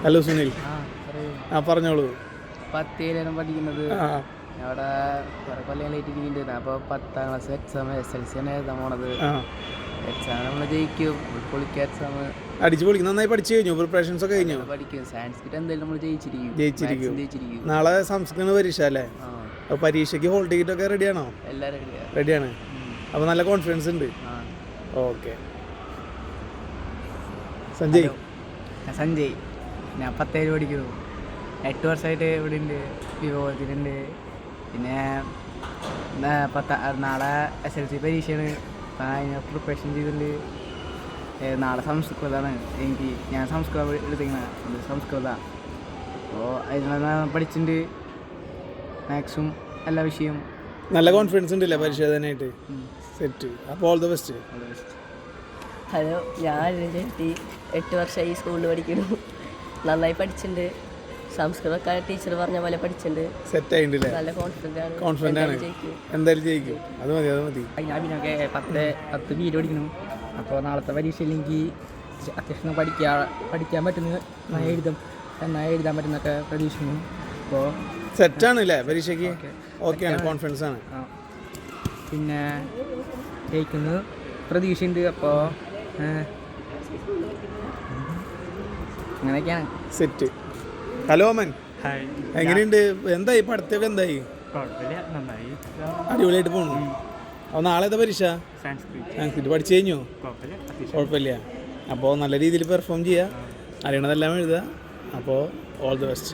Hello Sunil. പറഞ്ഞോളൂ. 10 പഠിക്കുന്നത് അവിടെ കുറെ കൊല്ലം ലേറ്റിരിക്കുന്നുണ്ട്. അപ്പോൾ 10ാം ക്ലാസ് എക്സാം SLC ആണ് എഴുതാൻ പോണത്. എക്സാം നമ്മൾ ജയിക്കും. പൊളിക്കുക എക്സാം അടിച്ചു പൊളിക്കും. നന്നായി പഠിച്ചു കഴിഞ്ഞു? പ്രിപ്പറേഷൻസ് ഒക്കെ കഴിഞ്ഞു? പഠിക്കും. സാൻസ്ക്രിറ്റ് എന്തായാലും നമ്മൾ ജയിച്ചിരിക്കും. നാളെ സംസ്കൃത പരീക്ഷ അല്ലേ? അപ്പോൾ പരീക്ഷയ്ക്ക് ഹോൾ ടിക്കറ്റ് ഒക്കെ റെഡിയാണോ? എല്ലാം റെഡിയാണ്. അപ്പോൾ നല്ല കോൺഫിഡൻസ് ഉണ്ട്. ഓക്കെ. സഞ്ജയ്, ഞാൻ 10 പഠിക്കുന്നു. 8 വർഷമായിട്ട് ഇവിടെ ഉണ്ട്. വിഭവത്തിലുണ്ട്. പിന്നെ നാളെ SLC പരീക്ഷയാണ്. അതിന് പ്രിപ്പറേഷൻ ചെയ്തിട്ടുണ്ട്. നാളെ സംസ്കൃതമാണ് ഞാൻ സംസ്കൃതം എടുത്തിരിക്കുന്നത്. സംസ്കൃത. അപ്പോൾ അതിനുള്ള പഠിച്ചിട്ടുണ്ട്. മാത്സും എല്ലാ വിഷയവും. നല്ല കോൺഫിഡൻസ് ഉണ്ടല്ലേ പരീക്ഷ എഴുതാനായിട്ട്? സെറ്റ്. അപ്പോൾ ഓൾ ദ ബെസ്റ്റ്. ഹലോ, ഞാൻ 8 വർഷമായി സ്കൂളിൽ പഠിക്കുന്നു. നന്നായി പഠിച്ചിട്ടുണ്ട്. സംസ്കൃതമൊക്കെ ടീച്ചർ പറഞ്ഞ പോലെ പഠിച്ചിട്ടുണ്ട്. സെറ്റ് ആയിട്ടില്ലേ? നല്ല കോൺഫിഡൻ്റ് ആണ്. എന്തായാലും ജയിക്കും. അത് മതി. ഞാൻ പിന്നെ 10 ബി പഠിക്കുന്നു. അപ്പോൾ നാളത്തെ പരീക്ഷയിൽ എനിക്ക് അത്യാവശ്യം പഠിക്കാൻ പറ്റുന്ന നന്നായി എഴുതാൻ പറ്റുന്നൊക്കെ പ്രതീക്ഷിക്കുന്നു. അപ്പോൾ സെറ്റാണല്ലേ പരീക്ഷയ്ക്ക്? ഓക്കെയാണ്, കോൺഫിഡൻസ് ആണ്. പിന്നെ ജയിക്കുന്നു പ്രതീക്ഷയുണ്ട്. അപ്പോൾ അങ്ങനെയൊക്കെയാണ്. സെറ്റ്. ഹലോ അമൻ, എങ്ങനെയുണ്ട്? എന്തായി പഠിത്തമൊക്കെ? എന്തായി? അടിപൊളിയായിട്ട് പോകണു. അപ്പോൾ നാളെ ഏതാ പരീക്ഷ? സാൻസ്ക്രിറ്റ്. പഠിച്ചു കഴിഞ്ഞു? കുഴപ്പമില്ല. അപ്പോൾ നല്ല രീതിയിൽ പെർഫോം ചെയ്യുക. അറിയണതെല്ലാം എഴുതുക. അപ്പോൾ ഓൾ ദി ബെസ്റ്റ്.